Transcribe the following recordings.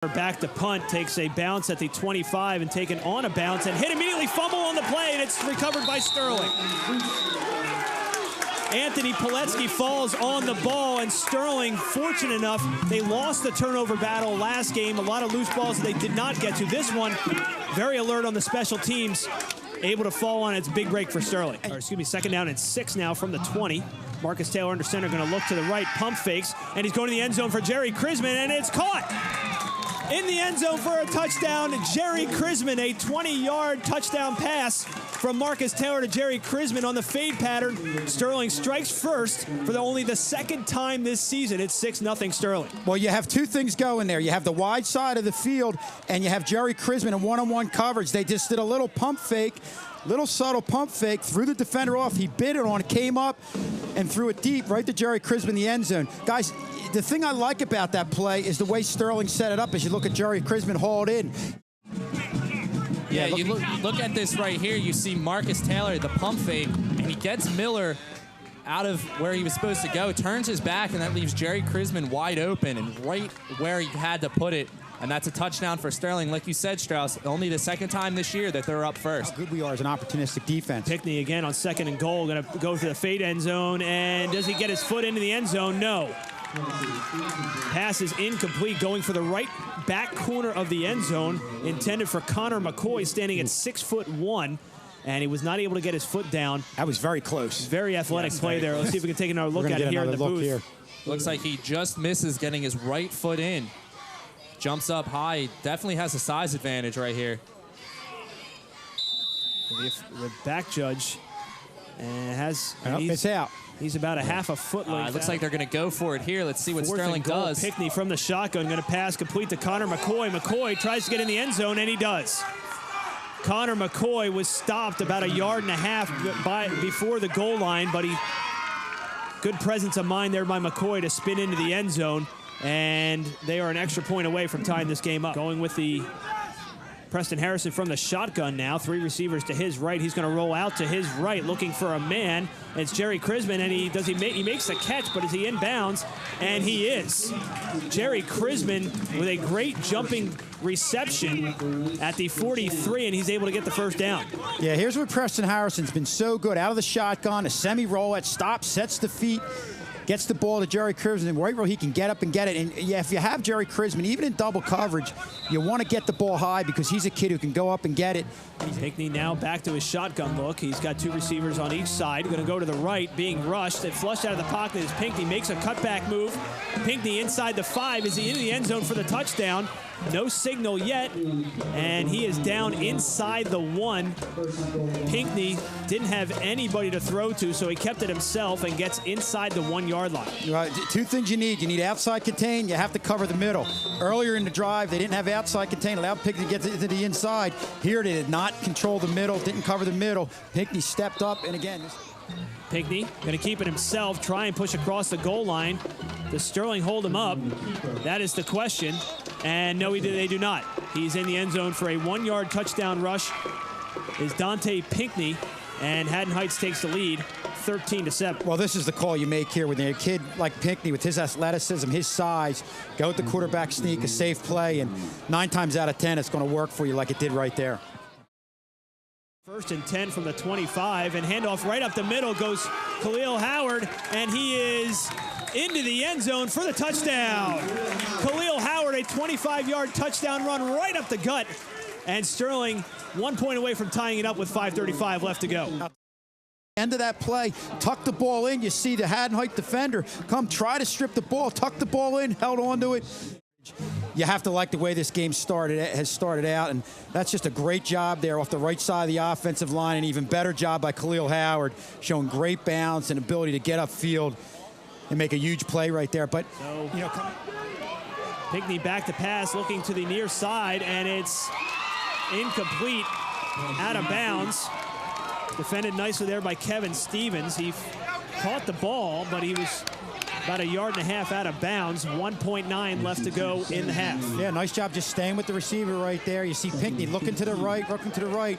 Back to punt, takes a bounce at the 25 and taken on a bounce and hit immediately, fumble on the play, and it's recovered by Sterling. Anthony Pilecki falls on the ball, and Sterling, fortunate enough, they lost the turnover battle last game. A lot of loose balls that they did not get to. This one, very alert on the special teams, able to fall on its big break for Sterling. Or, excuse me, second down and 6 now from the 20. Marcus Taylor under center, going to look to the right, pump fakes, and he's going to the end zone for Jerry Chrisman, and it's caught! In the end zone for a touchdown, Jerry Chrisman, a 20-yard touchdown pass from Marcus Taylor to Jerry Chrisman on the fade pattern. Sterling strikes first for only the second time this season. It's 6-0 Sterling. Well, you have two things going there. You have the wide side of the field, and you have Jerry Chrisman in one-on-one coverage. They just did a little pump fake, little subtle pump fake, threw the defender off. He bit it on, came up, and threw it deep right to Jerry Chrisman in the end zone. Guys, the thing I like about that play is the way Sterling set it up as you look at Jerry Chrisman hauled in. Yeah, you look at this right here. You see Marcus Taylor, the pump fake, and he gets Miller out of where he was supposed to go, turns his back, and that leaves Jerry Chrisman wide open and right where he had to put it. And that's a touchdown for Sterling. Like you said, Strauss, only the second time this year that they're up first. How good we are as an opportunistic defense. Pickney again on second and goal, going to go to the fade end zone, and does he get his foot into the end zone? No. Pass is incomplete, going for the right back corner of the end zone, intended for Connor McCoy, standing at 6'1", and he was not able to get his foot down. That was very close. Very athletic play there. Let's see if we can take another look at it here in the booth. Here. Looks like he just misses getting his right foot in. Jumps up high. Definitely has a size advantage right here. The back judge has... it's out. He's about a half a foot length. Looks like they're going to go for it here. Let's see what Sterling does. Pickney from the shotgun, going to pass complete to Connor McCoy. McCoy tries to get in the end zone, and he does. Connor McCoy was stopped about 1.5 yards before the goal line, but good presence of mind there by McCoy to spin into the end zone, and they are an extra point away from tying this game up. Going with the Preston Harrison from the shotgun now. 3 receivers to his right. He's going to roll out to his right, looking for a man. It's Jerry Chrisman, and he makes the catch, but is he inbounds? And he is. Jerry Chrisman with a great jumping reception at the 43, and he's able to get the first down. Yeah, here's where Preston Harrison's been so good. Out of the shotgun, a semi-roll, stops, sets the feet, gets the ball to Jerry Chrisman right where he can get up and get it. And yeah, if you have Jerry Chrisman, even in double coverage, you want to get the ball high because he's a kid who can go up and get it. Pickney now back to his shotgun look. He's got 2 receivers on each side. Going to go to the right, being rushed. They flushed out of the pocket as Pickney makes a cutback move. Pickney inside the 5. Is he into the end zone for the touchdown? No signal yet, and he is down inside the 1. Pickney didn't have anybody to throw to, so he kept it himself and gets inside the 1-yard line. Right, 2 things you need. You need outside contain. You have to cover the middle. Earlier in the drive, they didn't have outside contain. Allowed Pickney to get to the inside. Here they did not control the middle, didn't cover the middle. Pickney stepped up, and again... Pickney going to keep it himself, try and push across the goal line. Does Sterling hold him up? That is the question. And no, they do not. He's in the end zone for a 1-yard touchdown rush. Is Dante Pickney, and Haddon Heights takes the lead, 13-7. Well, this is the call you make here with a kid like Pickney with his athleticism, his size. Go with the quarterback sneak, a safe play, and 9 times out of 10, it's going to work for you like it did right there. 1st and 10 from the 25, and handoff right up the middle goes Khalil Howard, and he is into the end zone for the touchdown. Khalil Howard, a 25-yard touchdown run right up the gut, and Sterling 1 point away from tying it up with 5:35 left to go. End of that play, tuck the ball in. You see the Haddon Heights defender come try to strip the ball, tuck the ball in, held on to it. You have to like the way this game has started out, and that's just a great job there off the right side of the offensive line, and even better job by Khalil Howard, showing great balance and ability to get upfield and make a huge play right there. But you know, Pickney back to pass, looking to the near side, and it's incomplete, out of bounds. Defended nicely there by Kevin Stevens. He caught the ball, but he was about 1.5 yards out of bounds. 1.9 left to go in the half. Yeah, nice job just staying with the receiver right there. You see Pickney looking to the right, looking to the right.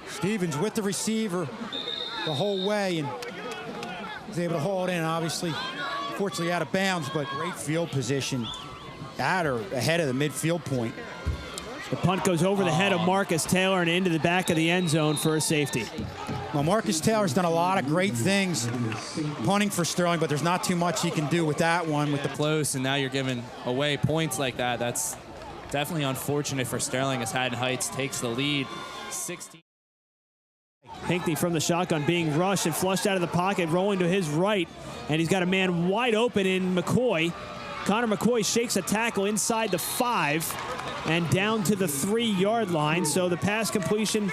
Stevens with the receiver the whole way, and was able to haul it in, obviously. Fortunately out of bounds, but great field position at or ahead of the midfield point. The punt goes over the head of Marcus Taylor and into the back of the end zone for a safety. Well, Marcus Taylor's done a lot of great things punting for Sterling, but there's not too much he can do with that one. With the close, and now you're giving away points like that. That's definitely unfortunate for Sterling as Haddon Heights takes the lead. 16. Pinckney from the shotgun being rushed and flushed out of the pocket, rolling to his right, and he's got a man wide open in McCoy. Connor McCoy shakes a tackle inside the 5 and down to the 3-yard line. So the pass completion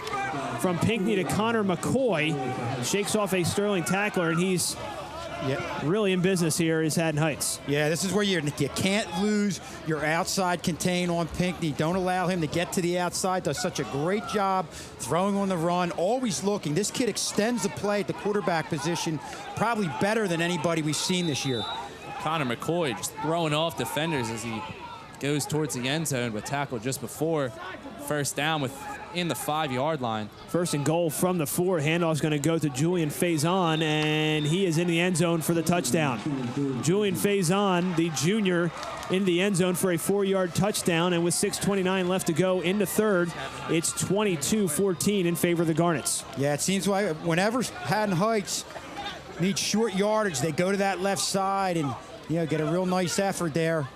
from Pinckney to Connor McCoy shakes off a Sterling tackler, and he's really in business here is Haddon Heights. Yeah, this is where you can't lose your outside contain on Pinckney. Don't allow him to get to the outside. Does such a great job throwing on the run, always looking. This kid extends the play at the quarterback position probably better than anybody we've seen this year. Connor McCoy just throwing off defenders as he goes towards the end zone, but tackled just before first down within the 5-yard line. First and goal from the 4. Handoff's going to go to Julian Faison, and he is in the end zone for the touchdown. Julian Faison, the junior, in the end zone for a 4-yard touchdown, and with 6:29 left to go in the third, it's 22-14 in favor of the Garnets. Yeah, it seems like whenever Haddon Heights needs short yardage, they go to that left side and get a real nice effort there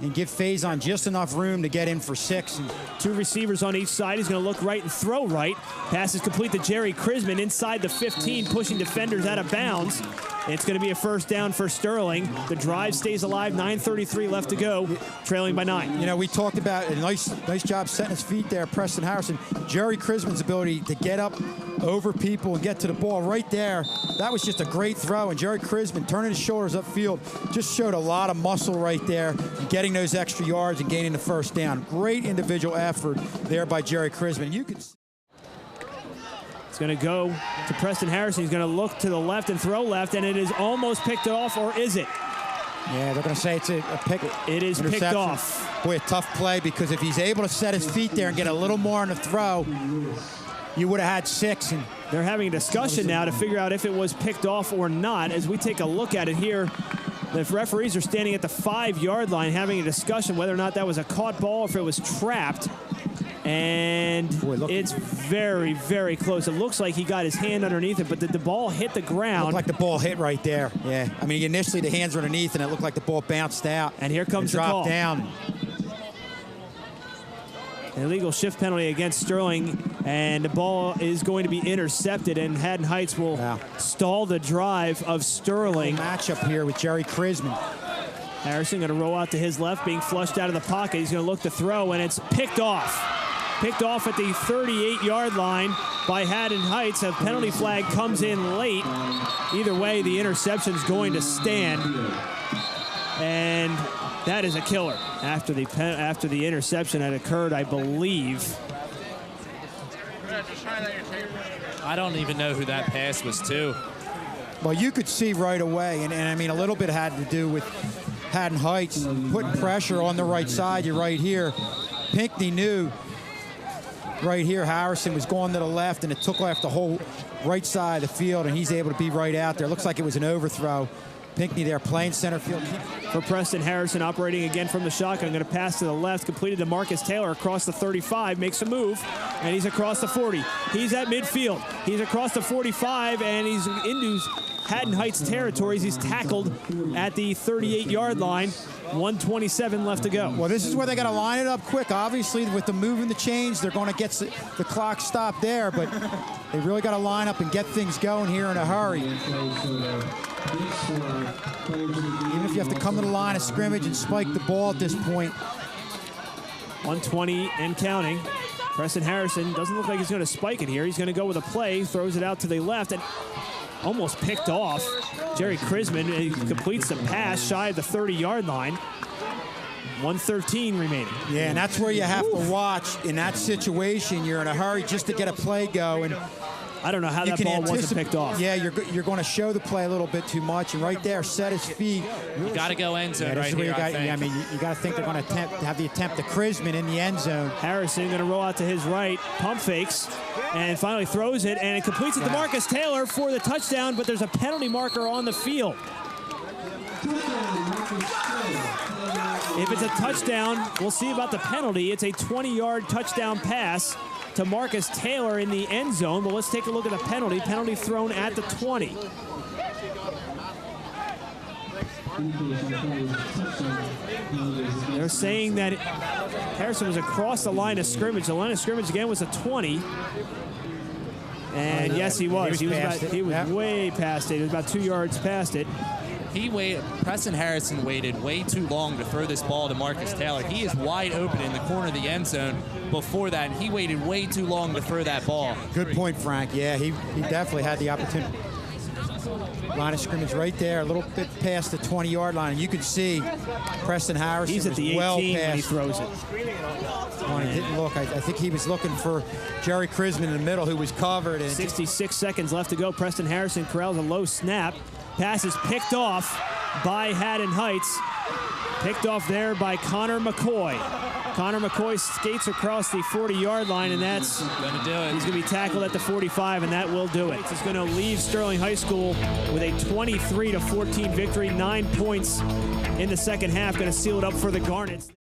and give Faison just enough room to get in for 6. 2 receivers on each side. He's going to look right and throw right. Pass is complete to Jerry Chrisman inside the 15, pushing defenders out of bounds. It's going to be a first down for Sterling. The drive stays alive. 9:33 left to go, trailing by 9. We talked about a nice job setting his feet there, Preston Harrison. Jerry Chrisman's ability to get up over people and get to the ball right there. That was just a great throw, and Jerry Chrisman turning his shoulders upfield just showed a lot of muscle right there, and getting those extra yards and gaining the first down. Great individual effort there by Jerry Chrisman. You can. It's going to go to Preston Harrison. He's going to look to the left and throw left, and it is almost picked off, or is it? Yeah, they're going to say it's a pick. It is picked off. Boy, a tough play, because if he's able to set his feet there and get a little more on the throw, you would have had 6. And they're having a discussion now to figure out if it was picked off or not. As we take a look at it here, the referees are standing at the 5-yard line having a discussion whether or not that was a caught ball or if it was trapped. And it's very, very close. It looks like he got his hand underneath it, but did the ball hit the ground? Looked like the ball hit right there. Yeah. I mean, initially the hands were underneath, and it looked like the ball bounced out. And here comes the call. Dropped down. An illegal shift penalty against Sterling, and the ball is going to be intercepted, and Haddon Heights will stall the drive of Sterling. Matchup here with Jerry Chrisman. Harrison going to roll out to his left, being flushed out of the pocket. He's going to look to throw, and it's picked off. Picked off at the 38-yard line by Haddon Heights. A penalty flag comes in late. Either way, the interception's going to stand. And that is a killer. After the interception had occurred, I believe. I don't even know who that pass was to. Well, you could see right away, and I mean, a little bit had to do with Haddon Heights putting pressure on the right side. You're right here. Pinckney knew right here Harrison was going to the left, and it took off the whole right side of the field, and he's able to be right out there. Looks like it was an overthrow. Pinckney there playing center field. For Preston Harrison, operating again from the shotgun. Going to pass to the left, completed to Marcus Taylor across the 35, makes a move, and he's across the 40. He's at midfield. He's across the 45, and he's into Haddon Heights territories. He's tackled at the 38-yard line. 1:27 left to go. Well, this is where they got to line it up quick. Obviously, with the move and the change, they're going to get the clock stopped there, but they really got to line up and get things going here in a hurry. Even if you have to come to the line of scrimmage and spike the ball at this point. 1:20 and counting. Preston Harrison doesn't look like he's going to spike it here. He's going to go with a play, throws it out to the left, and almost picked off. Jerry Chrisman completes the pass shy of the 30-yard line. 1:13 remaining. Yeah, and that's where you have to watch. In that situation, you're in a hurry just to get a play going. I don't know how that ball wasn't picked off. Yeah, you're going to show the play a little bit too much, and right there, set his feet. You got to go end zone right here, I think. I mean, you got to think they're going to have the attempt to Chrisman in the end zone. Harrison going to roll out to his right, pump fakes, and finally throws it, and it completes it to Marcus Taylor for the touchdown, but there's a penalty marker on the field. If it's a touchdown, we'll see about the penalty. It's a 20-yard touchdown pass to Marcus Taylor in the end zone, but let's take a look at the penalty. Penalty thrown at the 20. They're saying that Harrison was across the line of scrimmage. The line of scrimmage again was a 20. And yes, he was. He was way past it. He was about 2 yards past it. Preston Harrison waited way too long to throw this ball to Marcus Taylor. He is wide open in the corner of the end zone before that, and he waited way too long to throw that ball. Good point, Frank. Yeah, he definitely had the opportunity. Line of scrimmage right there, a little bit past the 20-yard line. And you can see Preston Harrison He's at the 18 well when he past. throws it. Oh, he didn't look. I think he was looking for Jerry Chrisman in the middle, who was covered. And 66 seconds left to go. Preston Harrison corrals a low snap. Pass is picked off by Haddon Heights. Picked off there by Connor McCoy. Connor McCoy skates across the 40-yard line, and that's Gonna do it. He's going to be tackled at the 45, and that will do it. He's going to leave Sterling High School with a 23-14 victory, 9 points in the second half. Going to seal it up for the Garnets.